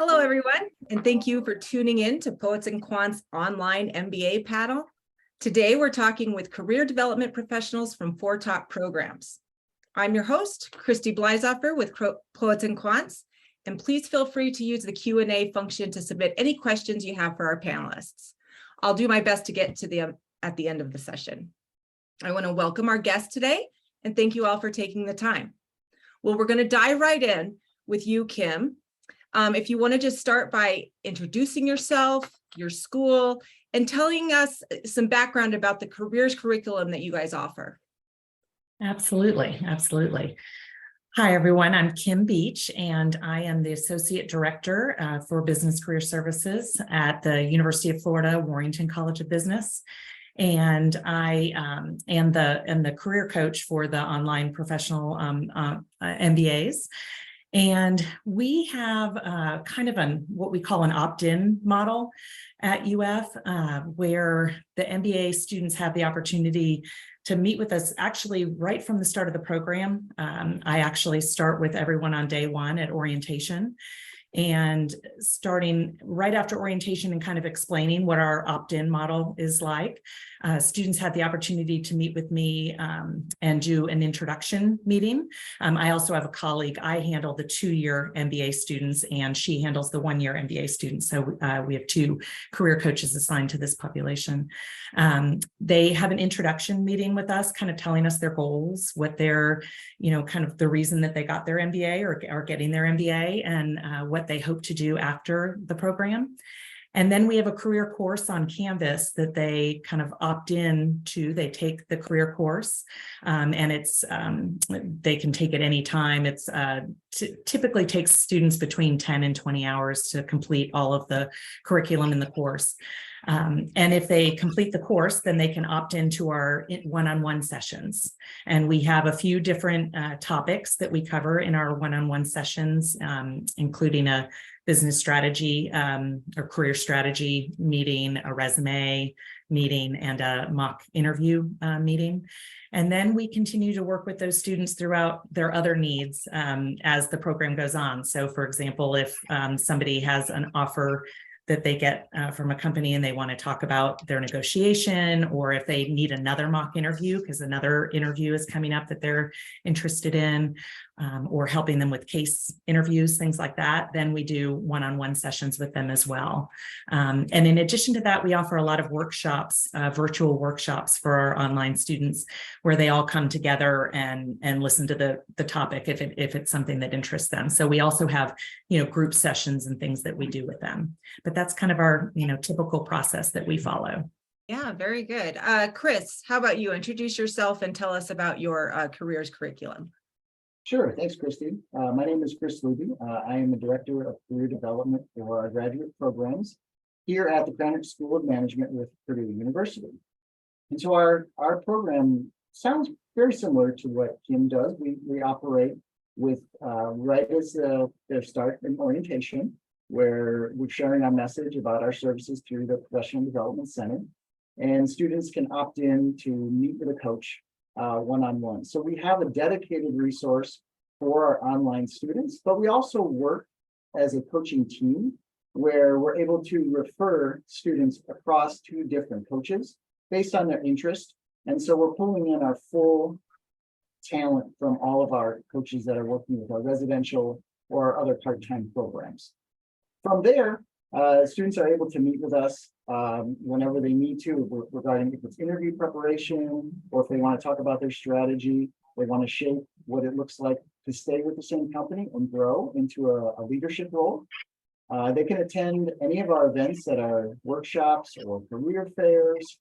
Hello, everyone, and thank you for tuning in to Poets and Quants Online MBA panel. Today, we're talking with career development professionals from 4 top programs. I'm your host, Christy Bleisoffer with Poets and Quants, and please feel free to use the Q&A function to submit any questions you have for our panelists. I'll do my best to get to them at the end of the session. I want to welcome our guests today, and thank you all for taking the time. Well, we're going to dive right in with you, Kim. If you want to just start by introducing yourself, your school, and telling us some background about the careers curriculum that you guys offer. Absolutely. Hi, everyone. I'm Kim Beach, and I am the Associate Director for Business Career Services at the University of Florida, Warrington College of Business. And I am the career coach for the online professional MBAs. And we have kind of what we call an opt-in model at UF, where the MBA students have the opportunity to meet with us actually right from the start of the program. I actually start with everyone on day 1 at orientation, and starting right after orientation and kind of explaining what our opt-in model is like. Students had the opportunity to meet with me and do an introduction meeting. I also have a colleague. I handle the 2-year MBA students, and she handles the 1-year MBA students. So we have 2 career coaches assigned to this population. They have an introduction meeting with us, kind of telling us their goals, what their, kind of the reason that they got their MBA or are getting their MBA, and what they hope to do after the program. And then we have a career course on Canvas that they kind of opt in to. They take the career course, and it's they can take it anytime. It's typically takes students between 10 and 20 hours to complete all of the curriculum in the course. And if they complete the course, then they can opt into our one-on-one sessions. And we have a few different topics that we cover in our one-on-one sessions, including a business strategy or career strategy meeting, a resume meeting, and a mock interview meeting. And then we continue to work with those students throughout their other needs as the program goes on. So, for example, if somebody has an offer that they get from a company and they want to talk about their negotiation, or if they need another mock interview because another interview is coming up that they're interested in, or helping them with case interviews, things like that, then we do one-on-one sessions with them as well. And in addition to that, we offer a lot of workshops, virtual workshops for our online students, where they all come together and listen to the topic if it's something that interests them. So we also have, group sessions and things that we do with them. But that's kind of our, typical process that we follow. Yeah, very good. Chris, how about you? Introduce yourself and tell us about your careers curriculum. Sure. Thanks, Christy. My name is Chris Luby. I am the Director of Career Development for our graduate programs here at the Krannert School of Management with Purdue University. And so our program sounds very similar to what Kim does. We operate with right as their start in orientation, where we're sharing our message about our services through the Professional Development Center. And students can opt in to meet with a coach one-on-one. So we have a dedicated resource for our online students, but we also work as a coaching team where we're able to refer students across 2 different coaches based on their interest. And so we're pulling in our full talent from all of our coaches that are working with our residential or other part-time programs. From there, students are able to meet with us whenever they need to regarding if it's interview preparation, or if they want to talk about their strategy, they want to shape what it looks like to stay with the same company and grow into a leadership role. They can attend any of our events that are workshops or career fairs,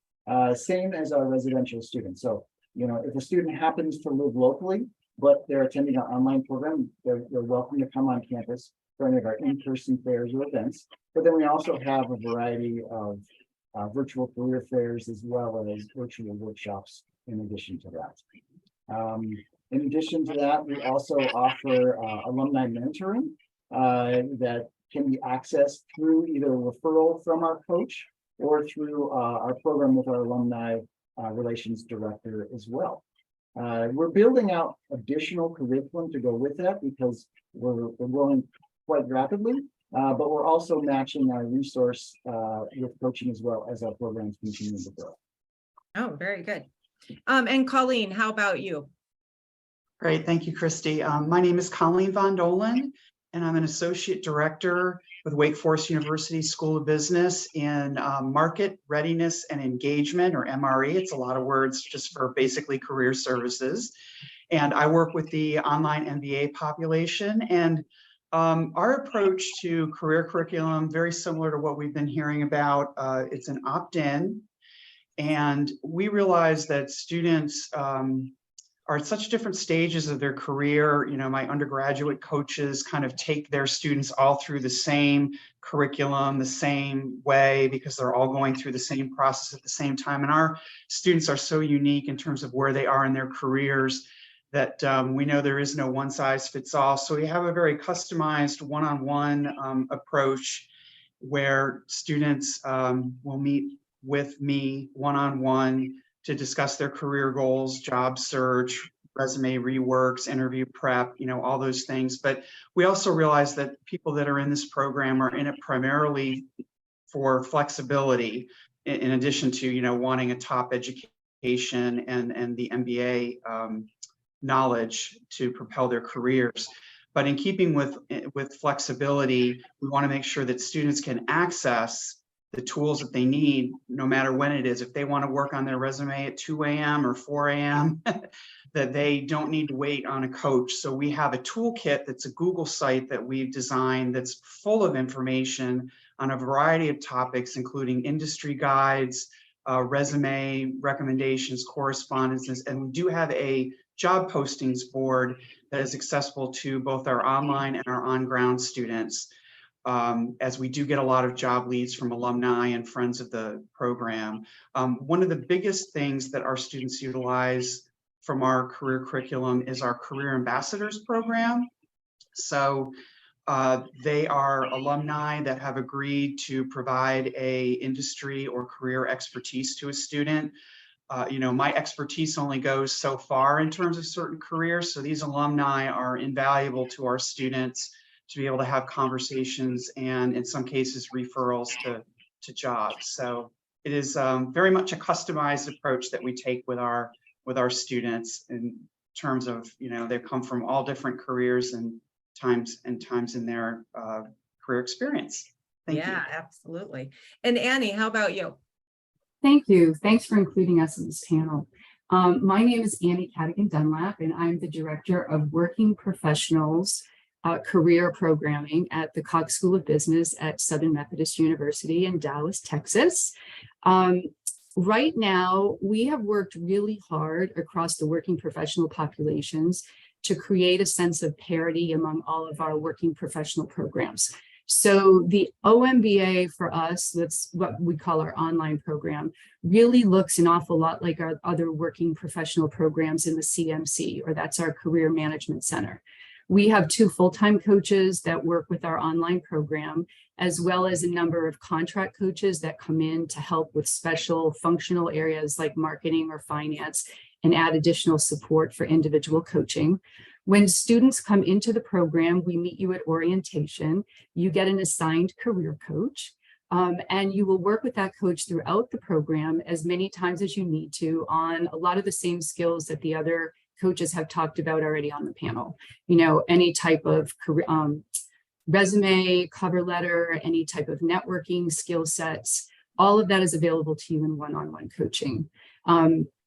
same as our residential students. So, if a student happens to live locally, but they're attending our online program, they're welcome to come on campus for any of our in-person fairs or events. But then we also have a variety of virtual career fairs as well as virtual workshops in addition to that. In addition to that, we also offer alumni mentoring that can be accessed through either referral from our coach or through our program with our alumni relations director as well. We're building out additional curriculum to go with that because we're growing quite rapidly. but we're also matching our resource with coaching as well as our programs continue to grow. Oh, very good. And Colleen, how about you? Great, thank you, Christy. My name is Colleen Von Dolan, and I'm an associate director with Wake Forest University School of Business in Market Readiness and Engagement, or MRE. It's a lot of words just for basically career services. And I work with the online MBA population. And our approach to career curriculum, very similar to what we've been hearing about. It's an opt-in. And we realize that students are at such different stages of their career. You know, my undergraduate coaches kind of take their students all through the same curriculum, the same way, because they're all going through the same process at the same time. And our students are so unique in terms of where they are in their careers that we know there is no one size fits all. So we have a very customized one-on-one approach where students will meet with me one-on-one to discuss their career goals, job search, resume reworks, interview prep, you know, all those things. But we also realize that people that are in this program are in it primarily for flexibility, in addition to, you know, wanting a top education and the MBA knowledge to propel their careers. But in keeping with flexibility, we want to make sure that students can access the tools that they need, no matter when it is. If they want to work on their resume at 2 a.m. or 4 a.m., that they don't need to wait on a coach. So we have a toolkit that's a Google site that we've designed that's full of information on a variety of topics, including industry guides, resume recommendations, correspondences, and we do have a job postings board that is accessible to both our online and our on-ground students. As we do get a lot of job leads from alumni and friends of the program. One of the biggest things that our students utilize from our career curriculum is our Career Ambassadors program. So they are alumni that have agreed to provide a industry or career expertise to a student. You know, my expertise only goes so far in terms of certain careers. So these alumni are invaluable to our students to be able to have conversations and in some cases referrals to jobs. So it is very much a customized approach that we take with our students in terms of, you know, they come from all different careers and times in their career experience. Thank you. Yeah, absolutely. And Annie, how about you? Thank you. Thanks for including us in this panel. My name is Annie Cadigan Dunlap, and I'm the Director of Working Professionals Career Programming at the Cox School of Business at Southern Methodist University in Dallas, Texas. Right now, we have worked really hard across the working professional populations to create a sense of parity among all of our working professional programs. So the OMBA for us, that's what we call our online program, really looks an awful lot like our other working professional programs in the CMC, or that's our Career Management Center. We have 2 full-time coaches that work with our online program, as well as a number of contract coaches that come in to help with special functional areas like marketing or finance and add additional support for individual coaching. When students come into the program, we meet you at orientation. You get an assigned career coach, and you will work with that coach throughout the program as many times as you need to on a lot of the same skills that the other coaches have talked about already on the panel. You know, any type of career, resume, cover letter, any type of networking skill sets, all of that is available to you in one-on-one coaching.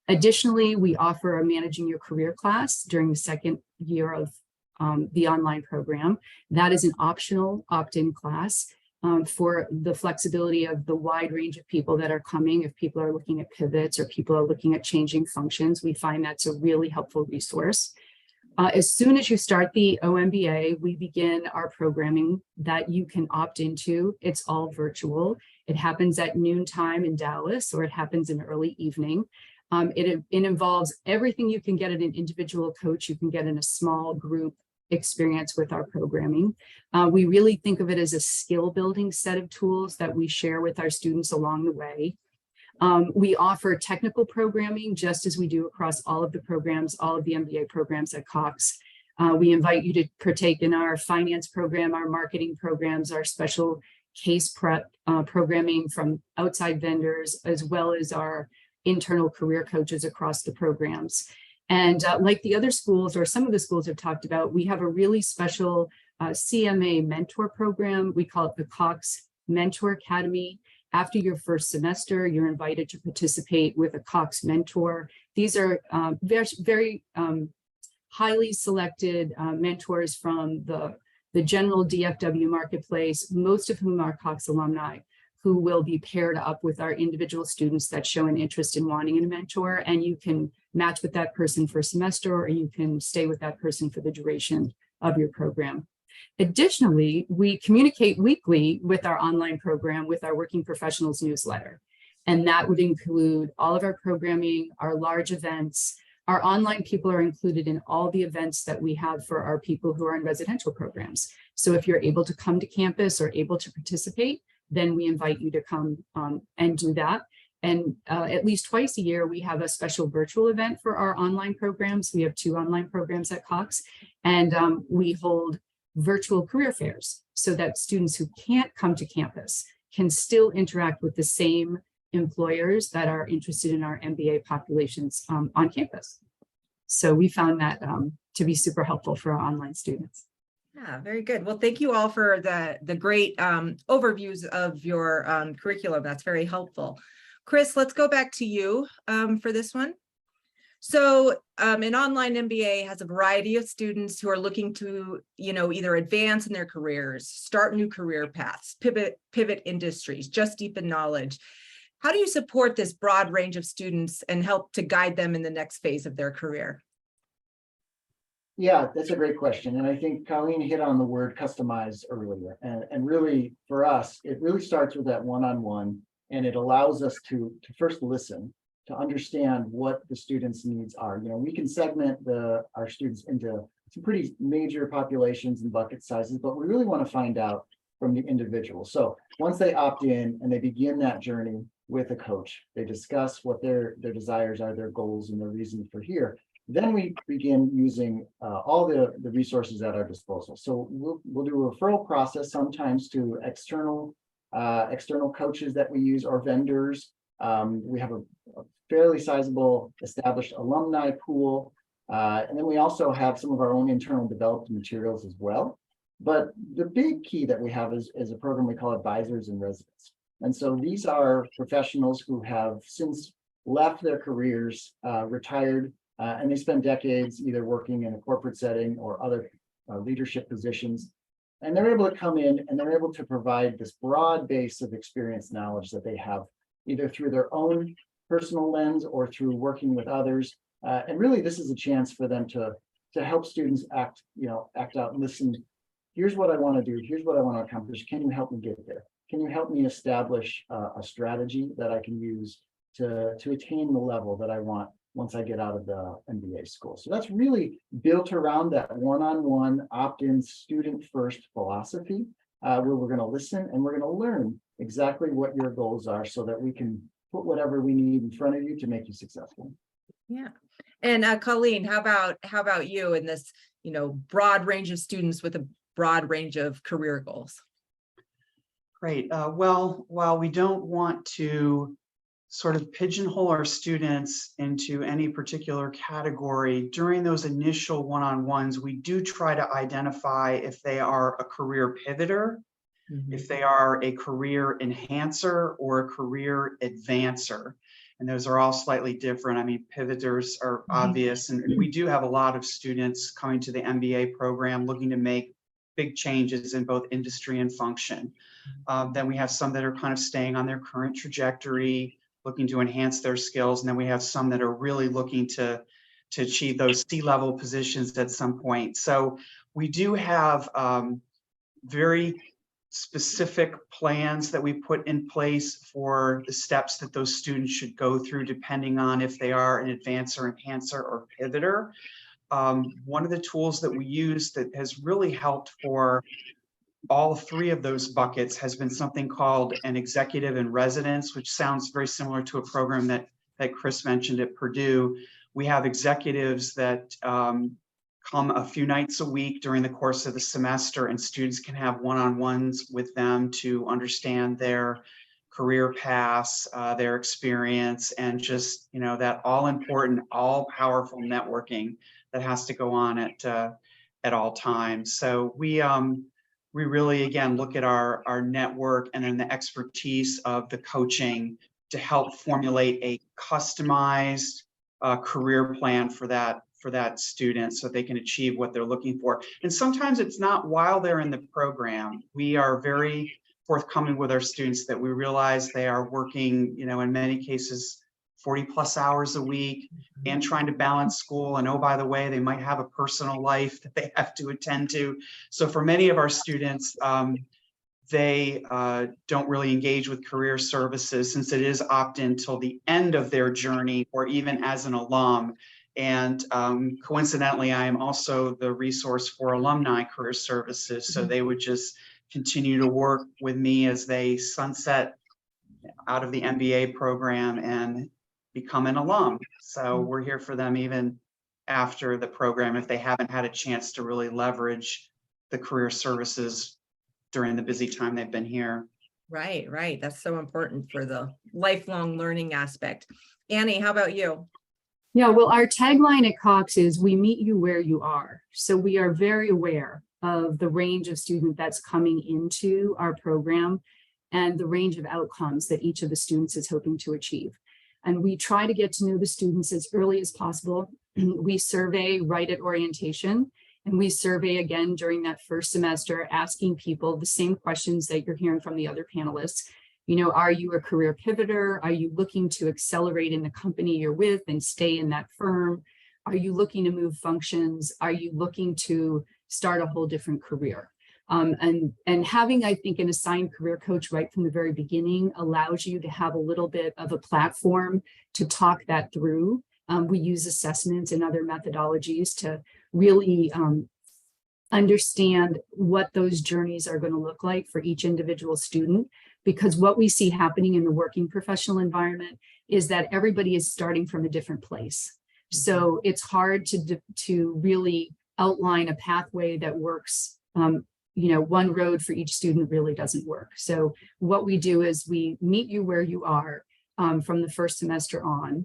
Additionally, we offer a Managing Your Career class during the second year of the online program. That is an optional opt-in class for the flexibility of the wide range of people that are coming. If people are looking at pivots or people are looking at changing functions, we find that's a really helpful resource. As soon as you start the OMBA, we begin our programming that you can opt into. It's all virtual. It happens at noontime in Dallas, or it happens in early evening. It involves everything you can get at an individual coach, you can get in a small group experience with our programming. We really think of it as a skill building set of tools that we share with our students along the way. We offer technical programming just as we do across all of the programs, all of the MBA programs at Cox. We invite you to partake in our finance program, our marketing programs, our special case prep programming from outside vendors, as well as our internal career coaches across the programs. And like the other schools, or some of the schools have talked about, we have a really special CMA mentor program. We call it the Cox Mentor Academy. After your first semester, you're invited to participate with a Cox mentor. These are very highly selected mentors from the general DFW marketplace, most of whom are Cox alumni, who will be paired up with our individual students that show an interest in wanting a mentor. And you can match with that person for a semester, or you can stay with that person for the duration of your program. Additionally, we communicate weekly with our online program, with our Working Professionals newsletter. And that would include all of our programming, our large events. Our online people are included in all the events that we have for our people who are in residential programs. So if you're able to come to campus or able to participate, then we invite you to come and do that. And at least twice a year, we have a special virtual event for our online programs. We have 2 online programs at Cox, and we hold virtual career fairs so that students who can't come to campus can still interact with the same employers that are interested in our MBA populations on campus. So we found that to be super helpful for our online students. Yeah, very good. Well, thank you all for the great overviews of your curriculum. That's very helpful. Chris, let's go back to you for this one. So an online MBA has a variety of students who are looking to, either advance in their careers, start new career paths, pivot industries, just deepen knowledge. How do you support this broad range of students and help to guide them in the next phase of their career? Yeah, that's a great question. And I think Colleen hit on the word customize earlier. And really, for us, it really starts with that one-on-one, and it allows us to first listen, to understand what the students' needs are. We can segment our students into some pretty major populations and bucket sizes, but we really want to find out from the individual. So once they opt in and they begin that journey with a coach, they discuss what their desires are, their goals, and their reason for here. Then we begin using all the resources at our disposal. So we'll do a referral process sometimes to external coaches that we use, or vendors. We have a fairly sizable established alumni pool. And then we also have some of our own internal developed materials as well. But the big key that we have is a program we call Advisors in Residence. And so these are professionals who have since left their careers, retired, and they spend decades either working in a corporate setting or other leadership positions. And they're able to come in and they're able to provide this broad base of experience knowledge that they have, either through their own personal lens or through working with others. And really, this is a chance for them to help students act out and listen. Here's what I want to do. Here's what I want to accomplish. Can you help me get there? Can you help me establish a strategy that I can use to attain the level that I want once I get out of the MBA school? So that's really built around that one-on-one opt-in student-first philosophy, where we're going to listen and we're going to learn exactly what your goals are so that we can put whatever we need in front of you to make you successful. Yeah. And Colleen, how about you in this, broad range of students with a broad range of career goals? Great. Well, while we don't want to sort of pigeonhole our students into any particular category, during those initial one-on-ones, we do try to identify if they are a career pivoter, if they are a career enhancer, or a career advancer. And those are all slightly different. I mean, pivoters are obvious, and we do have a lot of students coming to the MBA program looking to make big changes in both industry and function. Then we have some that are kind of staying on their current trajectory, looking to enhance their skills. And then we have some that are really looking to achieve those C-level positions at some point. So we do have very specific plans that we put in place for the steps that those students should go through, depending on if they are an advancer, enhancer, or pivoter. One of the tools that we use that has really helped for all 3 of those buckets has been something called an executive in residence, which sounds very similar to a program that Chris mentioned at Purdue. We have executives that come a few nights a week during the course of the semester, and students can have one-on-ones with them to understand their career paths, their experience, and just, that all important, all powerful networking that has to go on at all times. So we really, again, look at our network and then the expertise of the coaching to help formulate a customized career plan for that student so they can achieve what they're looking for. And sometimes it's not while they're in the program. We are very forthcoming with our students that we realize they are working, in many cases, 40+ hours a week and trying to balance school. And oh, by the way, they might have a personal life that they have to attend to. So for many of our students, they don't really engage with career services since it is opt-in till the end of their journey or even as an alum. And coincidentally, I am also the resource for alumni career services. So they would just continue to work with me as they sunset out of the MBA program and become an alum. So we're here for them even after the program if they haven't had a chance to really leverage the career services during the busy time they've been here. Right, right. That's so important for the lifelong learning aspect. Annie, how about you? Yeah, well, our tagline at Cox is "We meet you where you are." So we are very aware of the range of student that's coming into our program and the range of outcomes that each of the students is hoping to achieve. And we try to get to know the students as early as possible. We survey right at orientation, and we survey again during that first semester, asking people the same questions that you're hearing from the other panelists. Are you a career pivoter? Are you looking to accelerate in the company you're with and stay in that firm? Are you looking to move functions? Are you looking to start a whole different career? And having, I think, an assigned career coach right from the very beginning allows you to have a little bit of a platform to talk that through. We use assessments and other methodologies to really understand what those journeys are going to look like for each individual student. Because what we see happening in the working professional environment is that everybody is starting from a different place. So it's hard to really outline a pathway that works. One road for each student really doesn't work. So what we do is we meet you where you are from the first semester on.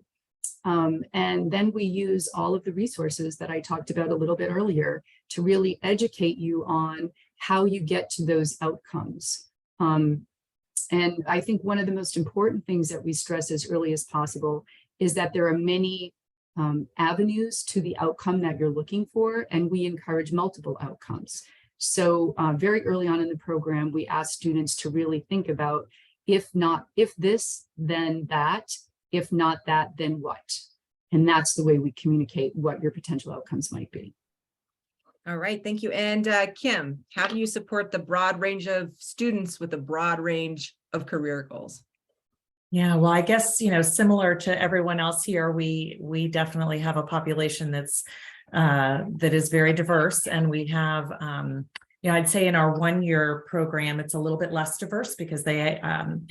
And then we use all of the resources that I talked about a little bit earlier to really educate you on how you get to those outcomes. And I think one of the most important things that we stress as early as possible is that there are many avenues to the outcome that you're looking for, and we encourage multiple outcomes. So very early on in the program, we ask students to really think about, if this, then that, if not that, then what? And that's the way we communicate what your potential outcomes might be. All right, thank you. And Kim, how do you support the broad range of students with a broad range of career goals? Yeah, well, I guess, similar to everyone else here, we definitely have a population that is very diverse, and we have, I'd say in our one-year program, it's a little bit less diverse because they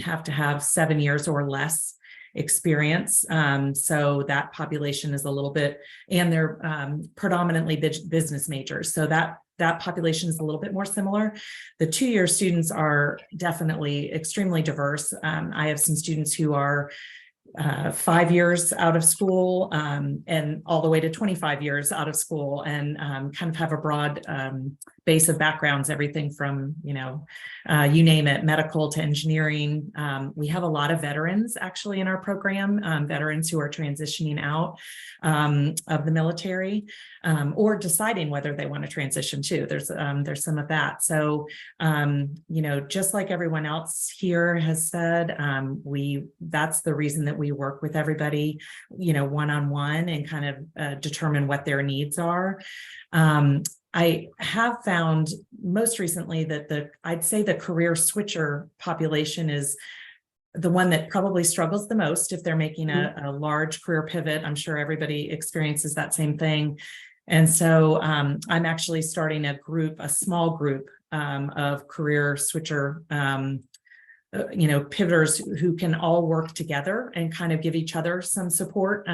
have to have 7 years or less experience. So that population is a little bit, and they're predominantly business majors. So that population is a little bit more similar. The 2-year students are definitely extremely diverse. I have some students who are 5 years out of school and all the way to 25 years out of school, and kind of have a broad base of backgrounds, everything from, you name it, medical to engineering. We have a lot of veterans actually in our program, veterans who are transitioning out of the military or deciding whether they want to transition too. There's some of that. So, just like everyone else here has said, that's the reason that we work with everybody, one-on-one, and kind of determine what their needs are. I have found most recently that I'd say the career switcher population is the one that probably struggles the most if they're making a large career pivot. I'm sure everybody experiences that same thing. And so I'm actually starting a small group of career switcher pivoters who can all work together and kind of give each other some support.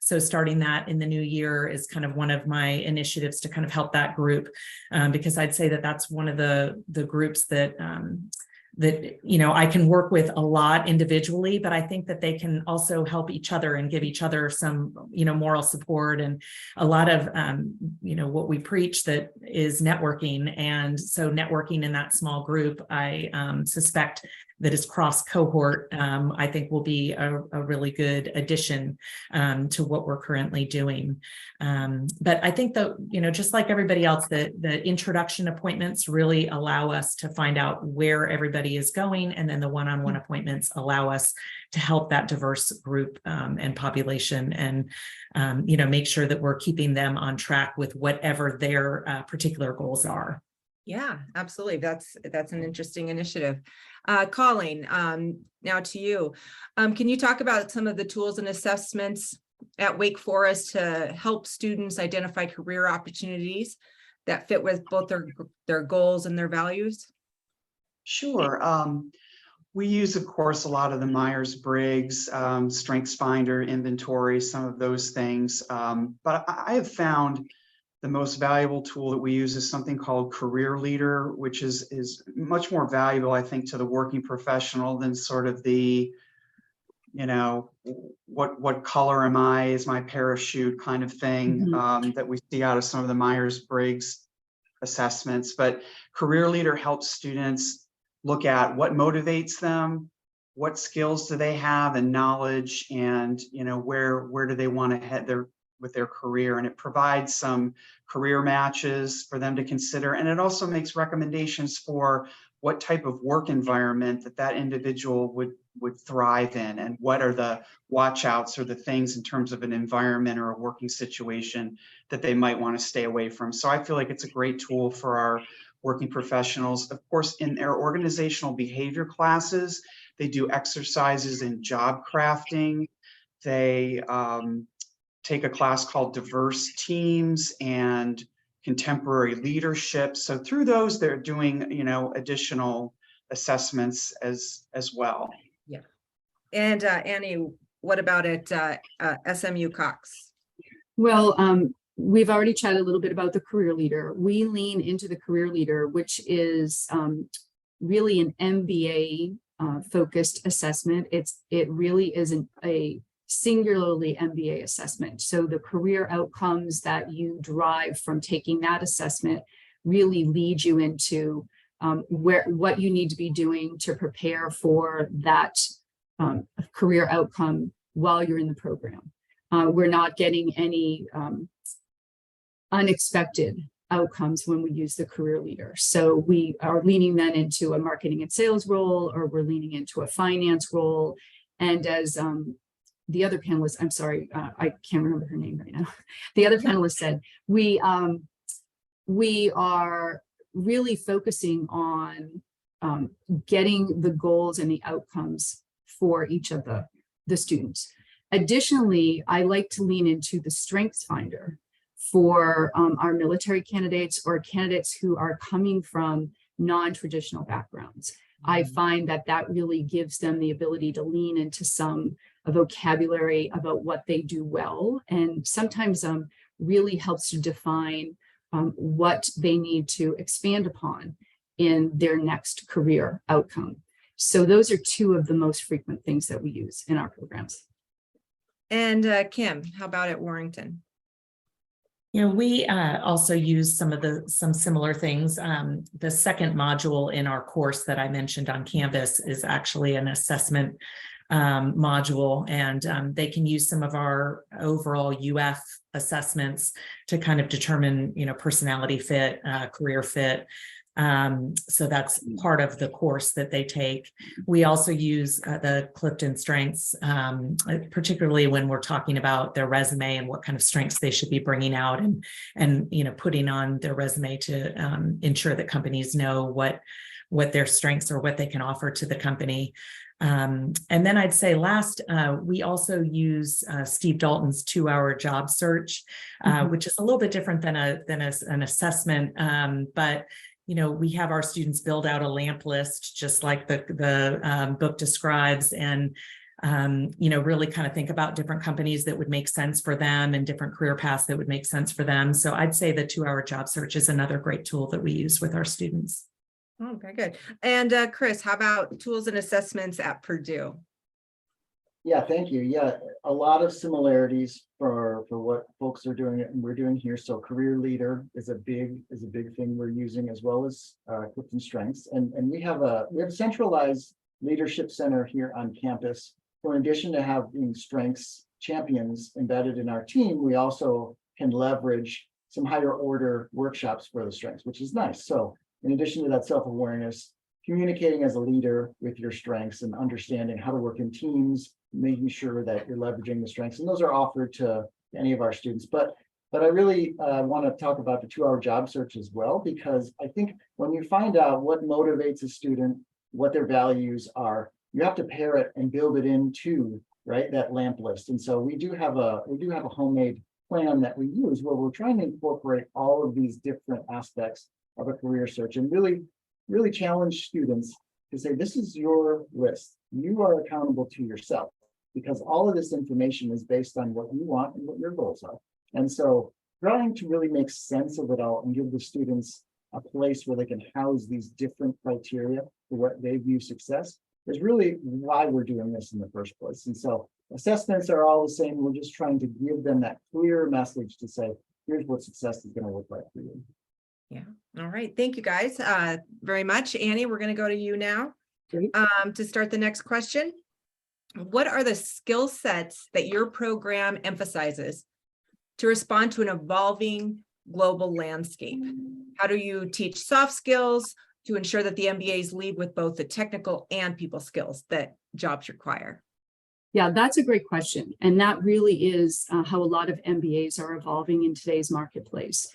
So starting that in the new year is kind of one of my initiatives to kind of help that group, because I'd say that that's one of the groups that I can work with a lot individually, but I think that they can also help each other and give each other some, moral support, and a lot of, what we preach that is networking. And so networking in that small group, I suspect that is cross cohort, I think will be a really good addition to what we're currently doing. But I think that, just like everybody else, the introduction appointments really allow us to find out where everybody is going. And then the one-on-one appointments allow us to help that diverse group and population, and, make sure that we're keeping them on track with whatever their particular goals are. Yeah, absolutely. That's an interesting initiative. Colleen, now to you. Can you talk about some of the tools and assessments at Wake Forest to help students identify career opportunities that fit with both their goals and their values? Sure. We use, of course, a lot of the Myers-Briggs, StrengthsFinder, inventory, some of those things. But I have found the most valuable tool that we use is something called Career Leader, which is much more valuable, I think, to the working professional than sort of the, what color am I, is my parachute kind of thing that we see out of some of the Myers-Briggs assessments. But Career Leader helps students look at what motivates them, what skills do they have and knowledge, and where do they want to head with their career. And it provides some career matches for them to consider, and it also makes recommendations for what type of work environment that individual would thrive in, and what are the watch outs or the things in terms of an environment or a working situation that they might want to stay away from. So I feel like it's a great tool for our working professionals. Of course, in their organizational behavior classes, they do exercises in job crafting. They take a class called Diverse Teams and Contemporary Leadership. So through those, they're doing, additional assessments as well. Yeah. And Annie, what about at SMU Cox? Well, we've already chatted a little bit about the Career Leader. We lean into the Career Leader, which is really an MBA focused assessment. It really is a singularly MBA assessment. So the career outcomes that you derive from taking that assessment really lead you into what you need to be doing to prepare for that career outcome while you're in the program. We're not getting any unexpected outcomes when we use the Career Leader. So we are leaning then into a marketing and sales role, or we're leaning into a finance role. And as the other panelist, I'm sorry, I can't remember her name right now. The other panelist said, we are really focusing on getting the goals and the outcomes for each of the students. Additionally, I like to lean into the StrengthsFinder for our military candidates or candidates who are coming from non-traditional backgrounds. I find that really gives them the ability to lean into some vocabulary about what they do well, and sometimes really helps to define what they need to expand upon in their next career outcome. So those are two of the most frequent things that we use in our programs. And Kim, how about at Warrington? We also use some similar things. The second module in our course that I mentioned on Canvas is actually an assessment module, and they can use some of our overall UF assessments to kind of determine, personality fit, career fit. So that's part of the course that they take. We also use the Clifton Strengths, particularly when we're talking about their resume and what kind of strengths they should be bringing out and putting on their resume to ensure that companies know what their strengths or what they can offer to the company. And then I'd say last, we also use Steve Dalton's 2-hour job search, which is a little bit different than an assessment, but we have our students build out a lamp list, just like the book describes, and really kind of think about different companies that would make sense for them and different career paths that would make sense for them. So I'd say the 2-hour job search is another great tool that we use with our students. Oh, very good. And Chris, how about tools and assessments at Purdue? Yeah, thank you. Yeah, a lot of similarities for what folks are doing and we're doing here. So Career Leader is a big thing we're using, as well as Clifton Strengths. And we have a centralized leadership center here on campus. So in addition to having strengths champions embedded in our team, we also can leverage some higher order workshops for the strengths, which is nice. So in addition to that self-awareness, communicating as a leader with your strengths and understanding how to work in teams, making sure that you're leveraging the strengths, and those are offered to any of our students. But I really want to talk about the 2-hour job search as well, because I think when you find out what motivates a student, what their values are, you have to pair it and build it into that lamp list. And so we do have a homemade plan that we use where we're trying to incorporate all of these different aspects of a career search and really challenge students to say, this is your list. You are accountable to yourself, because all of this information is based on what you want and what your goals are. And so trying to really make sense of it all and give the students a place where they can house these different criteria for what they view success is really why we're doing this in the first place. And so assessments are all the same. We're just trying to give them that clear message to say, here's what success is going to look like for you. Yeah. All right. Thank you guys very much. Annie, we're going to go to you now to start the next question. What are the skill sets that your program emphasizes to respond to an evolving global landscape? How do you teach soft skills to ensure that the MBAs lead with both the technical and people skills that jobs require? Yeah, that's a great question. And that really is how a lot of MBAs are evolving in today's marketplace.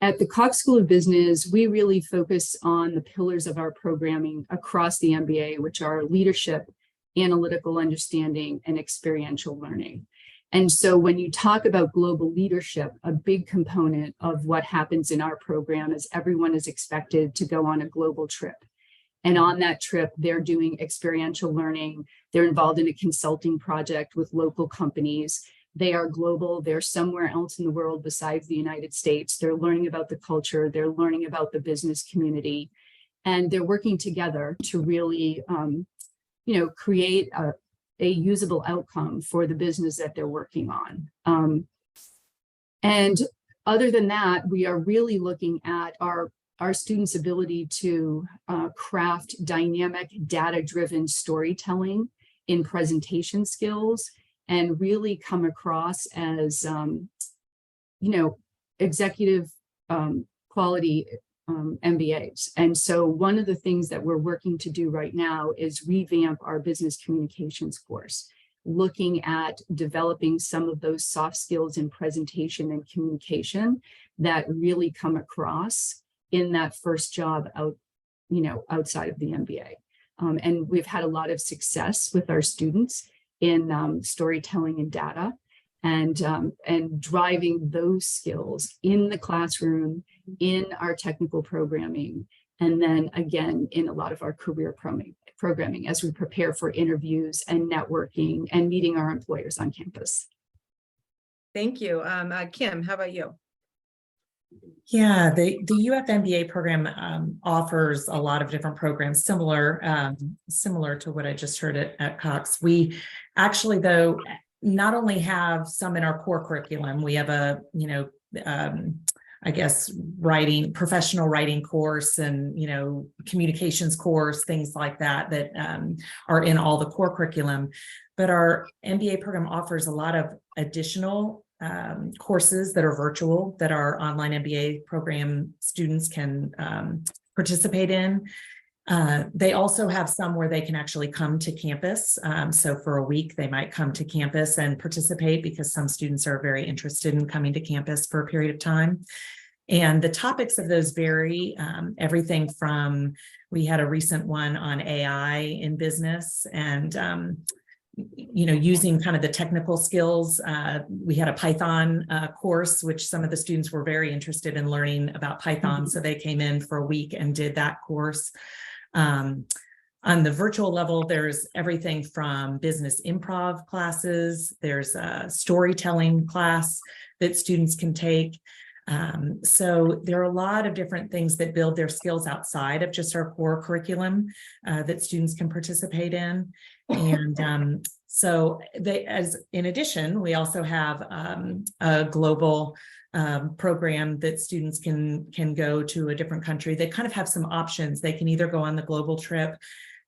At the Cox School of Business, we really focus on the pillars of our programming across the MBA, which are leadership, analytical understanding, and experiential learning. And so when you talk about global leadership, a big component of what happens in our program is everyone is expected to go on a global trip. And on that trip, they're doing experiential learning. They're involved in a consulting project with local companies. They are global. They're somewhere else in the world besides the United States. They're learning about the culture. They're learning about the business community. And they're working together to really, create a usable outcome for the business that they're working on. And other than that, we are really looking at our students' ability to craft dynamic, data-driven storytelling in presentation skills and really come across as, executive quality MBAs. And so one of the things that we're working to do right now is revamp our business communications course, looking at developing some of those soft skills in presentation and communication that really come across in that first job outside of the MBA. And we've had a lot of success with our students in storytelling and data, and driving those skills in the classroom, in our technical programming, and then again in a lot of our career programming as we prepare for interviews and networking and meeting our employers on campus. Thank you. Kim, how about you? Yeah, the UF MBA program offers a lot of different programs similar to what I just heard at Cox. We actually, though, not only have some in our core curriculum, we have a, professional writing course and, communications course, things like that are in all the core curriculum. But our MBA program offers a lot of additional courses that are virtual that our online MBA program students can participate in. They also have some where they can actually come to campus. So for a week, they might come to campus and participate because some students are very interested in coming to campus for a period of time. And the topics of those vary, everything from, we had a recent one on AI in business and using kind of the technical skills. We had a Python course, which some of the students were very interested in learning about Python. So they came in for a week and did that course. On the virtual level, there's everything from business improv classes, there's a storytelling class that students can take. So there are a lot of different things that build their skills outside of just our core curriculum that students can participate in. And so in addition, we also have a global program that students can go to a different country. They kind of have some options. They can either go on the global trip.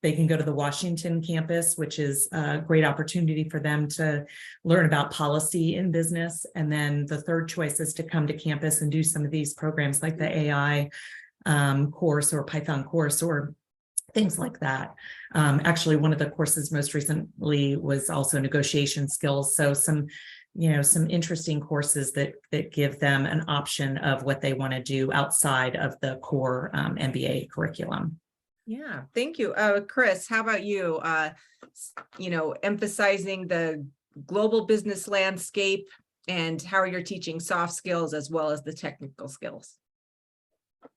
They can go to the Washington campus, which is a great opportunity for them to learn about policy in business. And then the third choice is to come to campus and do some of these programs like the AI course or Python course or things like that. Actually, one of the courses most recently was also negotiation skills. So some interesting courses that give them an option of what they want to do outside of the core MBA curriculum. Yeah, thank you. Chris, how about you? Emphasizing the global business landscape and how you're teaching soft skills as well as the technical skills.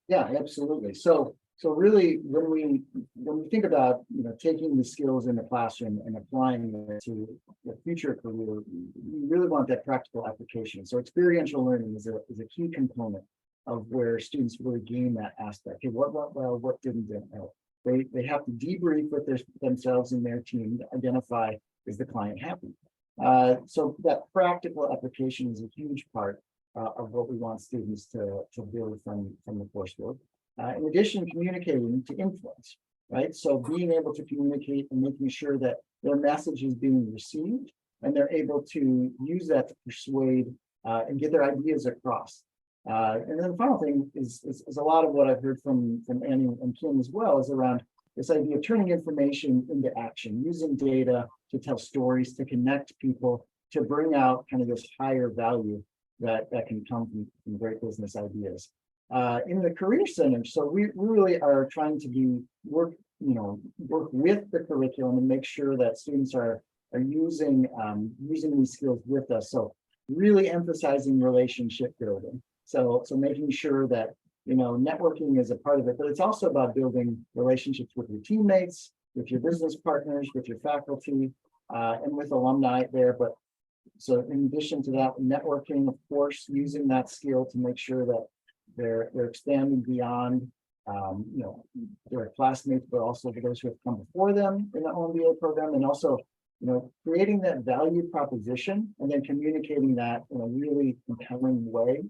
Yeah, absolutely. So really, when we think about taking the skills in the classroom and applying them to the future career, we really want that practical application. So experiential learning is a key component of where students really gain that aspect. Okay, what went well, what didn't help. They have to debrief with themselves and their team to identify, is the client happy? So that practical application is a huge part of what we want students to build from the coursework. In addition, communicating to influence, right? So being able to communicate and making sure that their message is being received and they're able to use that to persuade and get their ideas across. And then the final thing is a lot of what I've heard from Annie and Kim as well is around this idea of turning information into action, using data to tell stories, to connect people, to bring out kind of this higher value that can come from great business ideas. In the Career Center, so we really are trying to work with the curriculum and make sure that students are using these skills with us. So really emphasizing relationship building. So making sure that networking is a part of it, but it's also about building relationships with your teammates, with your business partners, with your faculty, and with alumni there. But so in addition to that, networking, of course, using that skill to make sure that they're expanding beyond their classmates, but also for those who have come before them in the MBA program, and also creating that value proposition and then communicating that in a really compelling way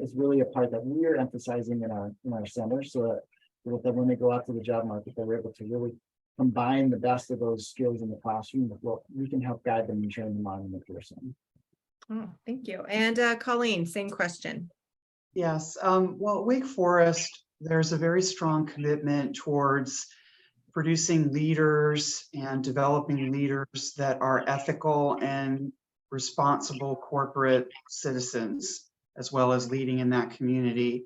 is really a part that we are emphasizing in our center, so that when they go out to the job market, they're able to really combine the best of those skills in the classroom with what we can help guide them and train them on in the Career Center. Oh, thank you. And Colleen, same question. Yes, well, at Wake Forest, there's a very strong commitment towards producing leaders and developing leaders that are ethical and responsible corporate citizens, as well as leading in that community.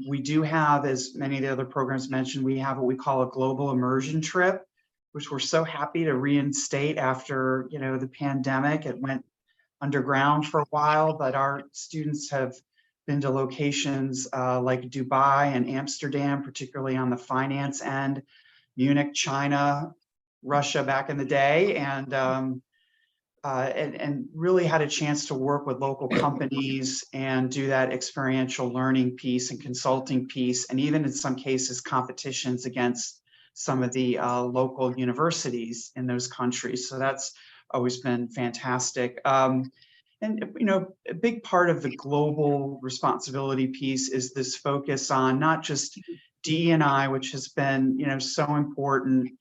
We do have, as many of the other programs mentioned, we have what we call a global immersion trip, which we're so happy to reinstate after the pandemic. It went underground for a while, but our students have been to locations like Dubai and Amsterdam, particularly on the finance end, Munich, China, Russia back in the day, and really had a chance to work with local companies and do that experiential learning piece and consulting piece, and even in some cases competitions against some of the local universities in those countries. So that's always been fantastic. And a big part of the global responsibility piece is this focus on not just DE&I, which has been so important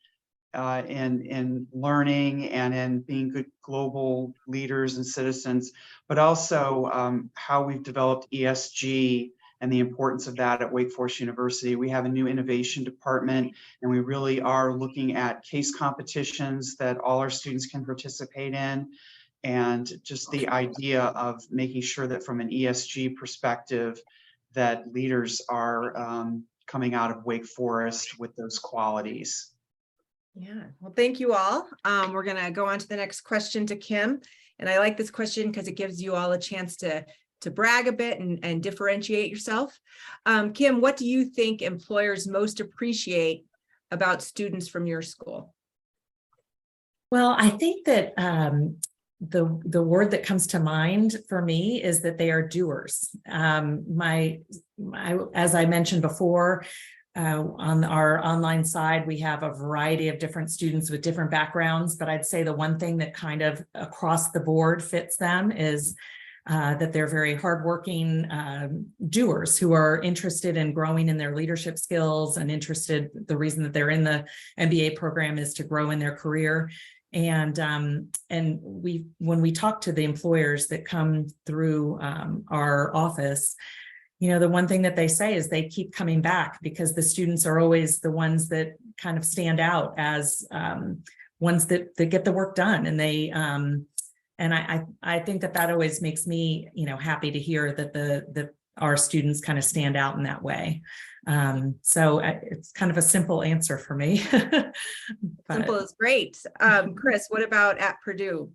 in learning and in being good global leaders and citizens, but also how we've developed ESG and the importance of that at Wake Forest University. We have a new innovation department, and we really are looking at case competitions that all our students can participate in, and just the idea of making sure that from an ESG perspective, that leaders are coming out of Wake Forest with those qualities. Yeah, well, thank you all. We're going to go on to the next question to Kim. And I like this question because it gives you all a chance to brag a bit and differentiate yourself. Kim, what do you think employers most appreciate about students from your school? Well, I think that the word that comes to mind for me is that they are doers. As I mentioned before, on our online side, we have a variety of different students with different backgrounds, but I'd say the one thing that kind of across the board fits them is that they're very hardworking doers who are interested in growing in their leadership skills and interested. The reason that they're in the MBA program is to grow in their career. And when we talk to the employers that come through our office, the one thing that they say is they keep coming back because the students are always the ones that kind of stand out as ones that get the work done. And I think that always makes me, happy to hear that our students kind of stand out in that way. So it's kind of a simple answer for me. Simple is great. Chris, what about at Purdue?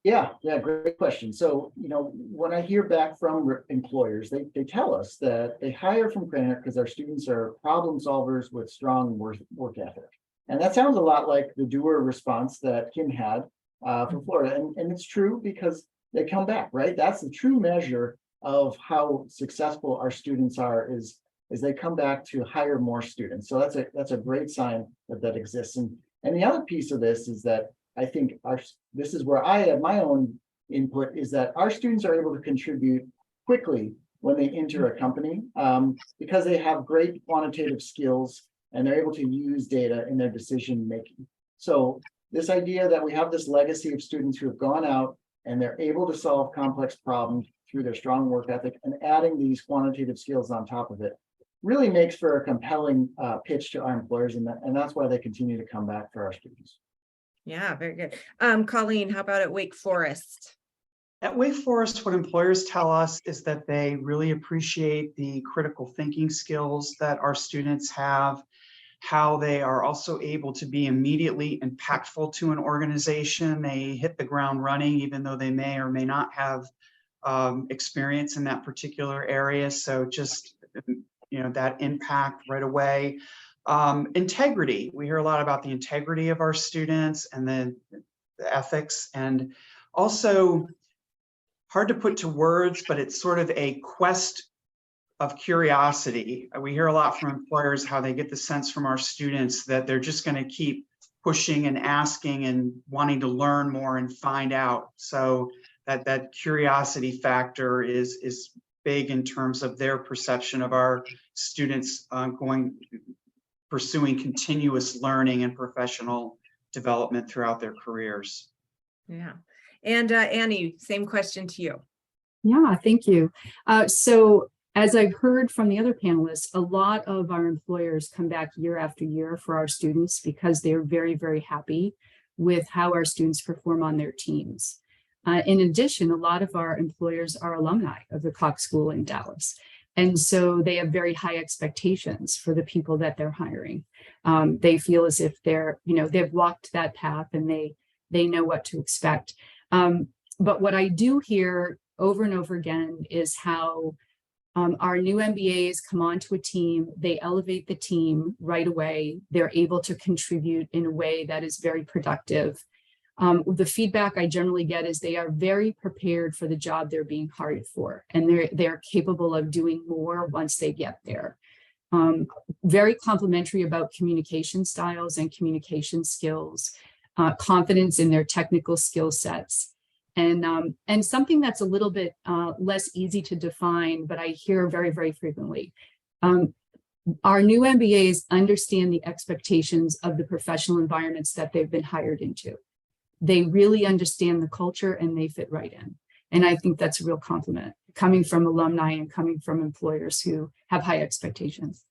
Yeah, great question. So, when I hear back from employers, they tell us that they hire from Krannert because our students are problem solvers with strong work ethic. And that sounds a lot like the doer response that Kim had from Florida. And it's true because they come back, right? That's the true measure of how successful our students are is they come back to hire more students. So that's a great sign that exists. And the other piece of this is that I think this is where I have my own input, is that our students are able to contribute quickly when they enter a company because they have great quantitative skills and they're able to use data in their decision making. So this idea that we have this legacy of students who have gone out and they're able to solve complex problems through their strong work ethic and adding these quantitative skills on top of it really makes for a compelling pitch to our employers, and that's why they continue to come back for our students. Yeah, very good. Colleen, how about at Wake Forest? At Wake Forest, what employers tell us is that they really appreciate the critical thinking skills that our students have, how they are also able to be immediately impactful to an organization. They hit the ground running, even though they may or may not have experience in that particular area. So just, that impact right away. Integrity. We hear a lot about the integrity of our students and the ethics, and also hard to put to words, but it's sort of a quest of curiosity. We hear a lot from employers how they get the sense from our students that they're just going to keep pushing and asking and wanting to learn more and find out. So that curiosity factor is big in terms of their perception of our students pursuing continuous learning and professional development throughout their careers. Yeah. And Annie, same question to you. Yeah, thank you. So as I've heard from the other panelists, a lot of our employers come back year after year for our students because they're very, very happy with how our students perform on their teams. In addition, a lot of our employers are alumni of the Cox School in Dallas. And so they have very high expectations for the people that they're hiring. They feel as if they've walked that path and they know what to expect. But what I do hear over and over again is how our new MBAs come onto a team, they elevate the team right away. They're able to contribute in a way that is very productive. The feedback I generally get is they are very prepared for the job they're being hired for, and they're capable of doing more once they get there. Very complimentary about communication styles and communication skills, confidence in their technical skill sets, and something that's a little bit less easy to define, but I hear very, very frequently. Our new MBAs understand the expectations of the professional environments that they've been hired into. They really understand the culture and they fit right in. And I think that's a real compliment coming from alumni and coming from employers who have high expectations.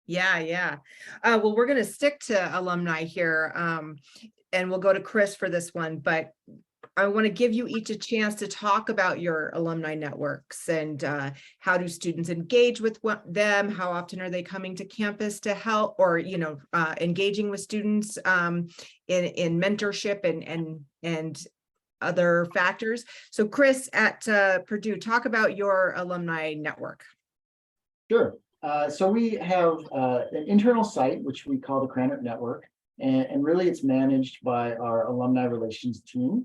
Yeah. Well, we're going to stick to alumni here, and we'll go to Chris for this one, but I want to give you each a chance to talk about your alumni networks and how do students engage with them? How often are they coming to campus to help, or engaging with students in mentorship and other factors? So, Chris at Purdue, talk about your alumni network. Sure. So we have an internal site, which we call the Krannert Network, and really it's managed by our alumni relations team.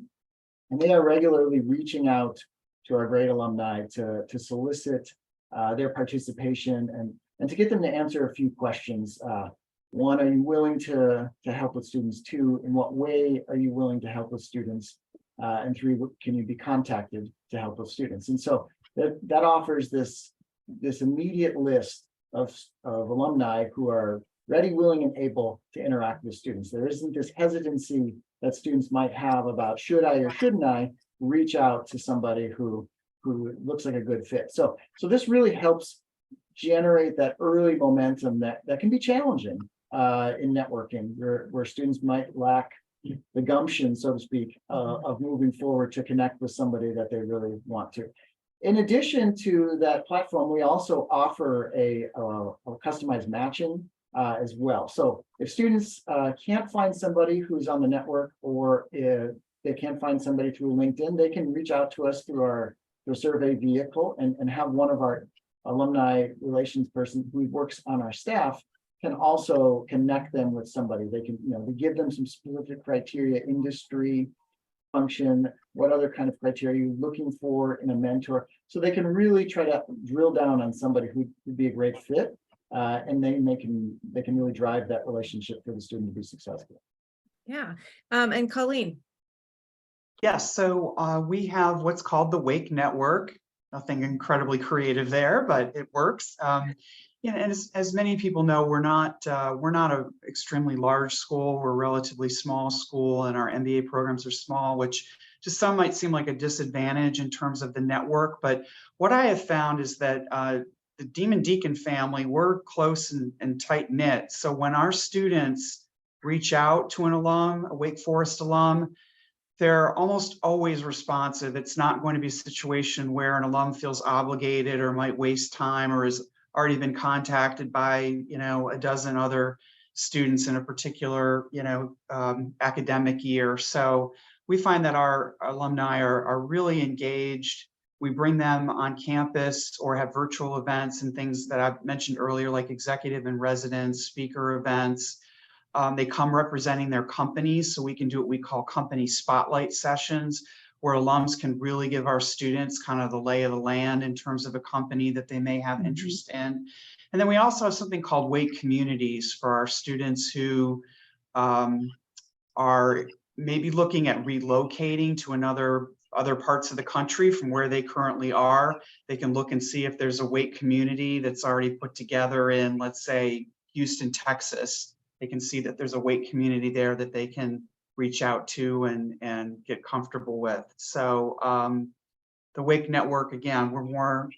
And they are regularly reaching out to our great alumni to solicit their participation and to get them to answer a few questions. One, are you willing to help with students? Two, in what way are you willing to help with students? And three, can you be contacted to help with students? And so that offers this immediate list of alumni who are ready, willing, and able to interact with students. There isn't this hesitancy that students might have about should I or shouldn't I reach out to somebody who looks like a good fit. So this really helps generate that early momentum that can be challenging in networking, where students might lack the gumption, so to speak, of moving forward to connect with somebody that they really want to. In addition to that platform, we also offer a customized matching as well. So if students can't find somebody who's on the network, or if they can't find somebody through LinkedIn, they can reach out to us through our survey vehicle and have one of our alumni relations person who works on our staff can also connect them with somebody. They can, we give them some specific criteria, industry, function, what other kind of criteria you're looking for in a mentor. So they can really try to drill down on somebody who would be a great fit. And then they can really drive that relationship for the student to be successful. Yeah. And Colleen. Yes, so we have what's called the Wake Network. Nothing incredibly creative there, but it works. And as many people know, we're not an extremely large school. We're a relatively small school, and our MBA programs are small, which to some might seem like a disadvantage in terms of the network. But what I have found is that the Demon Deacon family, we're close and tight knit. So when our students reach out to an alum, a Wake Forest alum, they're almost always responsive. It's not going to be a situation where an alum feels obligated or might waste time or has already been contacted by, a dozen other students in a particular, academic year. So we find that our alumni are really engaged. We bring them on campus or have virtual events and things that I've mentioned earlier, like executive and residence, speaker events. They come representing their companies, so we can do what we call company spotlight sessions, where alums can really give our students kind of the lay of the land in terms of a company that they may have interest in. And then we also have something called Wake Communities for our students who are maybe looking at relocating to other parts of the country from where they currently are. They can look and see if there's a Wake community that's already put together in, let's say, Houston, Texas. They can see that there's a Wake community there that they can reach out to and get comfortable with. So the Wake Network, again, we're more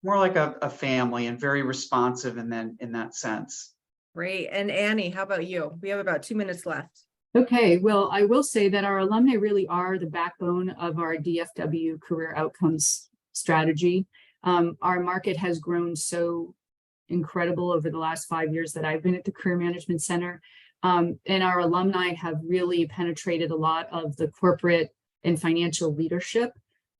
like a family and very responsive in that sense. Great. And Annie, how about you? We have about 2 minutes left. Okay, well, I will say that our alumni really are the backbone of our DFW career outcomes strategy. Our market has grown so incredible over the last 5 years that I've been at the Career Management Center. And our alumni have really penetrated a lot of the corporate and financial leadership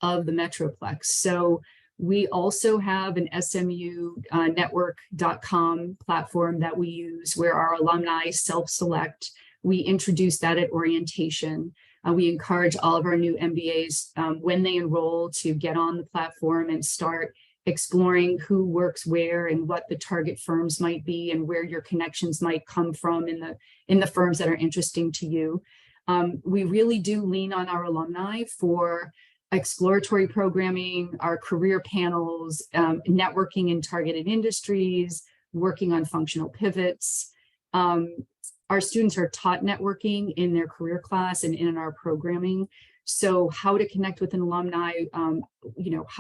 of the Metroplex. So we also have an SMU network.com platform that we use where our alumni self-select. We introduce that at orientation. We encourage all of our new MBAs when they enroll to get on the platform and start exploring who works where and what the target firms might be and where your connections might come from in the firms that are interesting to you. We really do lean on our alumni for exploratory programming, our career panels, networking in targeted industries, working on functional pivots. Our students are taught networking in their career class and in our programming. So how to connect with an alumni,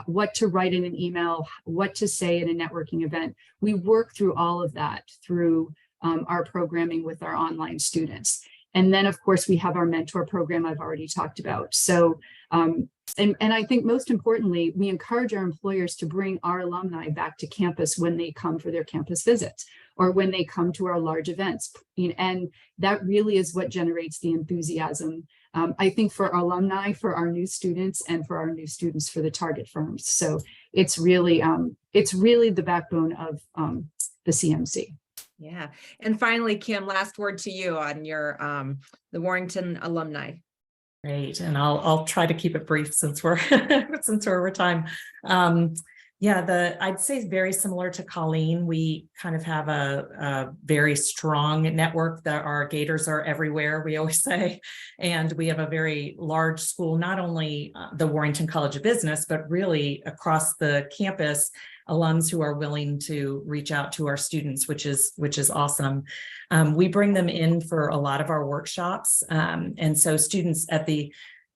what to write in an email, what to say in a networking event. We work through all of that through our programming with our online students. And then, of course, we have our mentor program I've already talked about. So, and I think most importantly, we encourage our employers to bring our alumni back to campus when they come for their campus visits or when they come to our large events. And that really is what generates the enthusiasm, I think, for our alumni, for our new students, and for our new students for the target firms. So it's really the backbone of the CMC. Yeah. And finally, Kim, last word to you on your the Warrington alumni. Great, and I'll try to keep it brief since we're since we're over time. Yeah, I'd say very similar to Colleen. We kind of have a very strong network that our gators are everywhere, we always say, and we have a very large school, not only the Warrington College of Business, but really across the campus, alums who are willing to reach out to our students, which is awesome. We bring them in for a lot of our workshops, and so students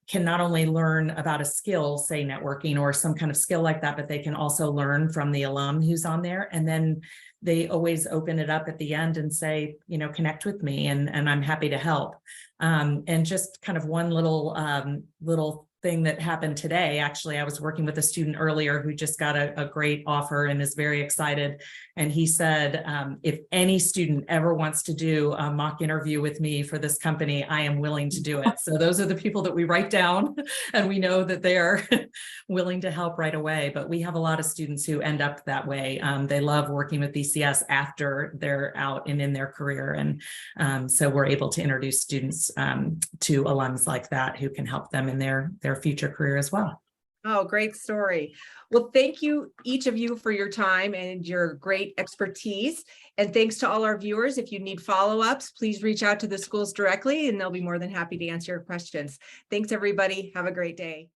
can not only learn about a skill, say networking or some kind of skill like that, but they can also learn from the alum who's on there. And then they always open it up at the end and say, connect with me, and I'm happy to help. And just kind of one little thing that happened today. Actually, I was working with a student earlier who just got a great offer and is very excited. And he said, if any student ever wants to do a mock interview with me for this company, I am willing to do it. So those are the people that we write down, and we know that they are willing to help right away. But we have a lot of students who end up that way. They love working with BCS after they're out and in their career. And so we're able to introduce students to alums like that who can help them in their future career as well. Oh, great story. Well, thank you, each of you, for your time and your great expertise. And thanks to all our viewers. If you need follow-ups, please reach out to the schools directly, and they'll be more than happy to answer your questions. Thanks, everybody. Have a great day.